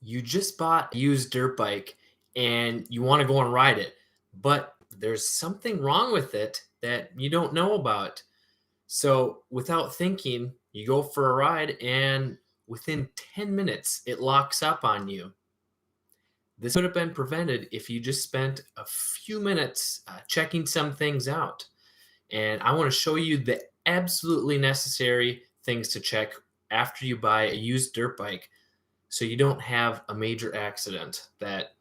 you just bought a used dirt bike and you want to go and ride it, but there's something wrong with it that you don't know about. So without thinking, you go for a ride and within 10 minutes, it locks up on you. This would have been prevented if you just spent a few minutes checking some things out. And I want to show you the absolutely necessary things to check after you buy a used dirt bike so you don't have a major accident that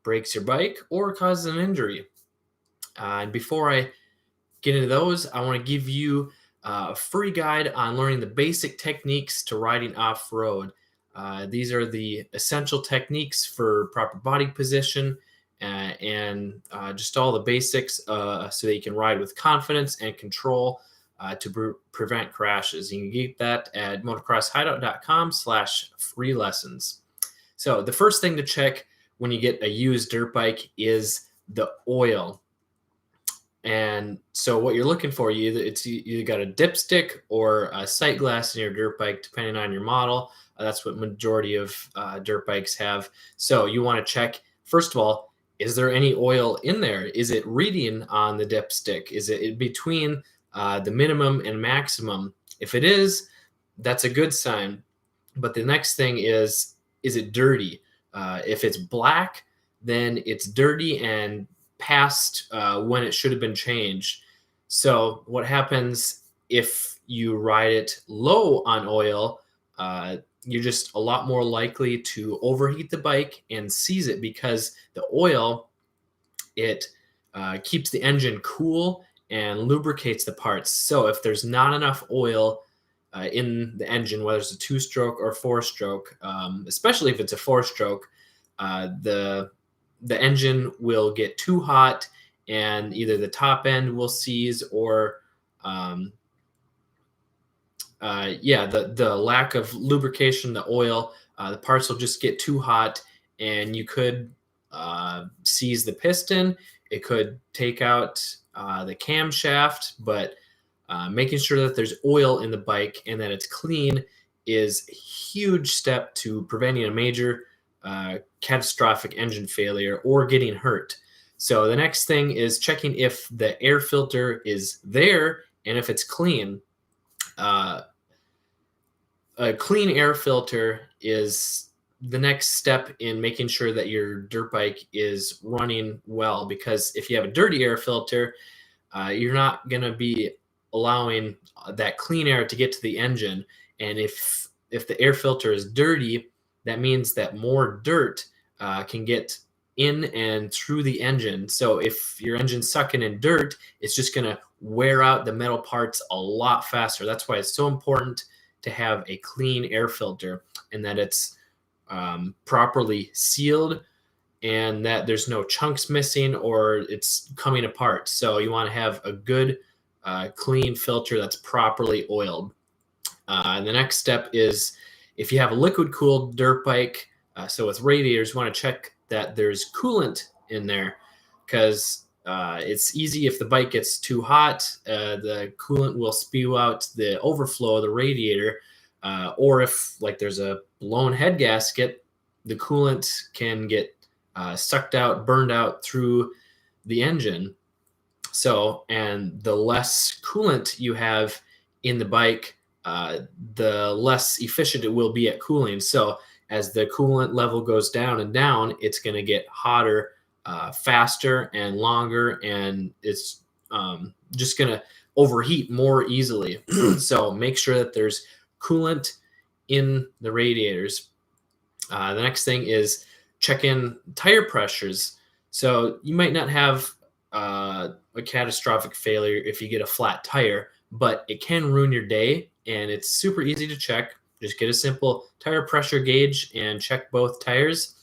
breaks your bike or causes an injury. And before I get into those, I want to give you a free guide on learning the basic techniques to riding off-road. These are the essential techniques for proper body position and just all the basics so that you can ride with confidence and control to prevent crashes. You can get that at motocrosshideout.com/free lessons. So the first thing to check when you get a used dirt bike is the oil. And so what you're looking for, you got a dipstick or a sight glass in your dirt bike, depending on your model. That's what majority of dirt bikes have. So you want to check, first of all, is there any oil in there? Is it reading on the dipstick? Is it between the minimum and maximum? If it is, that's a good sign. But the next thing is it dirty? If it's black, then it's dirty and past when it should have been changed. So what happens if you ride it low on oil, you're just a lot more likely to overheat the bike and seize it because the oil, it keeps the engine cool and lubricates the parts. So if there's not enough oil in the engine, whether it's a 2-stroke or 4-stroke, especially if it's a 4-stroke, the engine will get too hot and either the top end will seize or the lack of lubrication, the oil, the parts will just get too hot and you could seize the piston. It could take out the camshaft, but making sure that there's oil in the bike and that it's clean is a huge step to preventing a major catastrophic engine failure or getting hurt. So the next thing is checking if the air filter is there and if it's clean. A clean air filter is the next step in making sure that your dirt bike is running well, because if you have a dirty air filter, you're not going to be allowing that clean air to get to the engine. And if the air filter is dirty, that means that more dirt can get in and through the engine. So if your engine's sucking in dirt, it's just going to wear out the metal parts a lot faster. That's why it's so important to have a clean air filter and that it's properly sealed and that there's no chunks missing or it's coming apart. So you want to have a good clean filter that's properly oiled. The next step is if you have a liquid cooled dirt bike, so with radiators, you want to check that there's coolant in there because it's easy if the bike gets too hot, the coolant will spew out the overflow of the radiator, or if like there's a blown head gasket, the coolant can get sucked out, burned out through the engine. So, and the less coolant you have in the bike, the less efficient it will be at cooling. So as the coolant level goes down and down, it's going to get hotter faster and longer, and it's just going to overheat more easily. So make sure that there's coolant in the radiators. The next thing is check in tire pressures. So you might not have a catastrophic failure if you get a flat tire, but it can ruin your day, and it's super easy to check. Just get a simple tire pressure gauge and check both tires.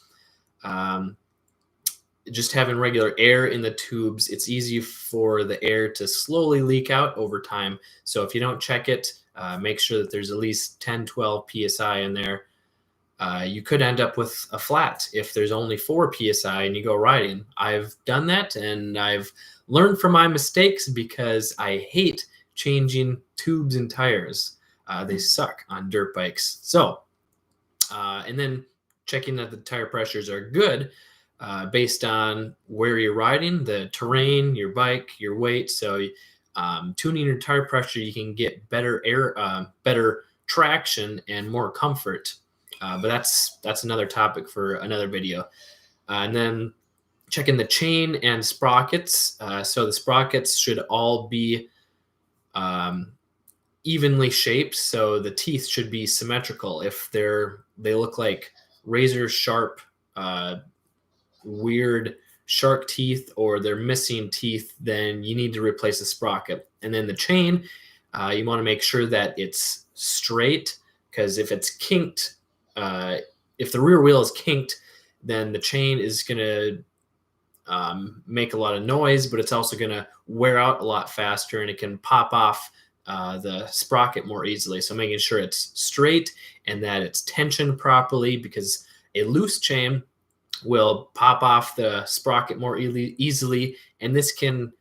Just having regular air in the tubes, it's easy for the air to slowly leak out over time. So if you don't check it, make sure that there's at least 10, 12 PSI in there. You could end up with a flat if there's only 4 PSI and you go riding. I've done that and I've learned from my mistakes because I hate changing tubes and tires. They suck on dirt bikes. So, and then checking that the tire pressures are good based on where you're riding, the terrain, your bike, your weight. So tuning your tire pressure, you can get better better traction and more comfort. But that's another topic for another video. And then checking the chain and sprockets. So the sprockets should all be evenly shaped, so the teeth should be symmetrical. If they look like razor sharp, weird shark teeth, or they're missing teeth, then you need to replace the sprocket. And then the chain, you want to make sure that it's straight, because if it's kinked, if the rear wheel is kinked, then the chain is going to make a lot of noise, but it's also going to wear out a lot faster, and it can pop off the sprocket more easily. So making sure it's straight and that it's tensioned properly, because a loose chain will pop off the sprocket more easily, and this can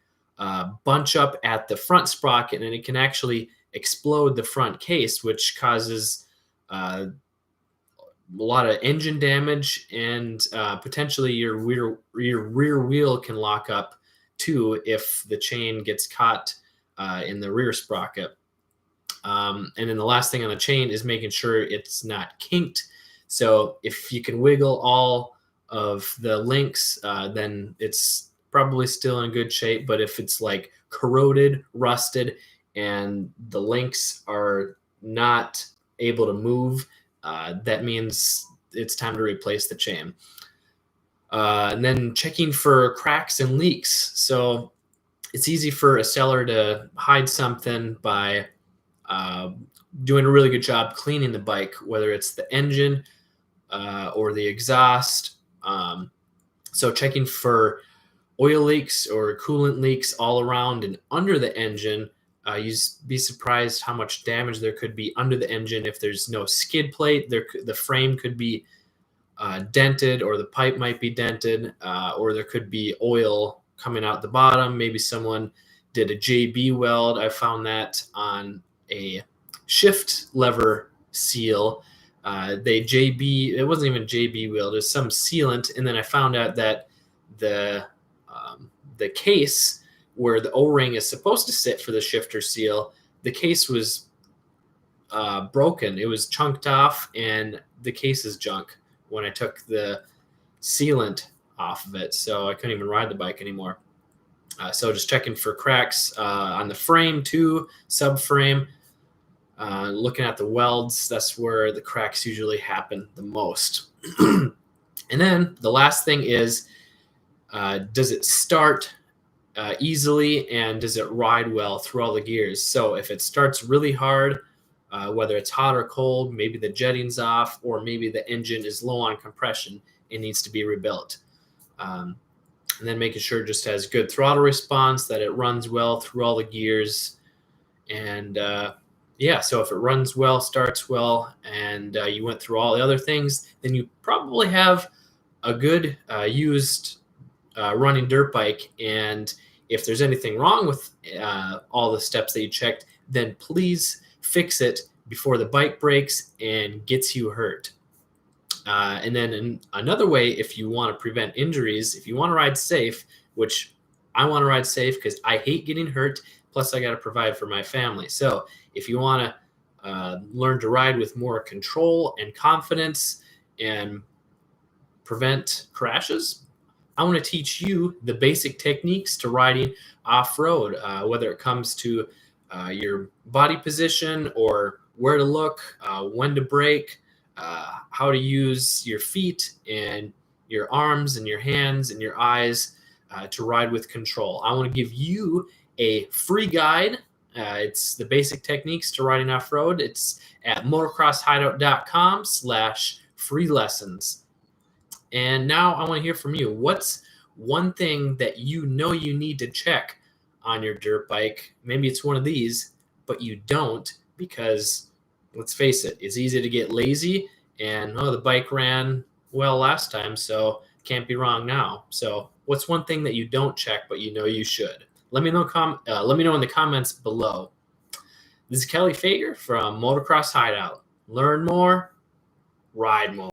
bunch up at the front sprocket, and it can actually explode the front case, which causes a lot of engine damage, and potentially your rear wheel can lock up too if the chain gets caught in the rear sprocket. And then the last thing on the chain is making sure it's not kinked. So if you can wiggle all of the links, then it's probably still in good shape. But if it's like corroded, rusted, and the links are not able to move, that means it's time to replace the chain. And then checking for cracks and leaks. So it's easy for a seller to hide something by doing a really good job cleaning the bike, whether it's the engine or the exhaust. So checking for oil leaks or coolant leaks all around and under the engine. You'd be surprised how much damage there could be under the engine if there's no skid plate. The frame could be dented, or the pipe might be dented, or there could be oil coming out the bottom. Maybe someone did a JB weld. I found that on a shift lever seal. It wasn't even JB weld, it was some sealant. And then I found out that the case where the O-ring is supposed to sit for the shifter seal, the case was broken. It was chunked off, and the case is junk when I took the sealant off of it. So I couldn't even ride the bike anymore. So just checking for cracks on the frame too, subframe. Looking at the welds, that's where the cracks usually happen the most. And then the last thing is, does it start easily, and does it ride well through all the gears? So if it starts really hard, whether it's hot or cold, maybe the jetting's off, or maybe the engine is low on compression, it needs to be rebuilt. And then making sure it just has good throttle response, that it runs well through all the gears. And yeah, so if it runs well, starts well, and you went through all the other things, then you probably have a good used running dirt bike. And if there's anything wrong with all the steps that you checked, then please fix it before the bike breaks and gets you hurt. And then in another way, if you want to prevent injuries, if you want to ride safe, which I want to ride safe because I hate getting hurt, plus I got to provide for my family. So if you want to learn to ride with more control and confidence and prevent crashes, I want to teach you the basic techniques to riding off-road, whether it comes to your body position, or where to look, when to brake, how to use your feet and your arms and your hands and your eyes to ride with control. I want to give you a free guide. It's the basic techniques to riding off-road. It's at motocrosshideout.com/free lessons. And now I want to hear from you. What's one thing that you know you need to check on your dirt bike? Maybe it's one of these, but you don't, because let's face it, it's easy to get lazy, and the bike ran well last time, so can't be wrong now. So what's one thing that you don't check, but you know you should? Let me know in the comments below. This is Kelly Fager from Motocross Hideout. Learn more, ride more.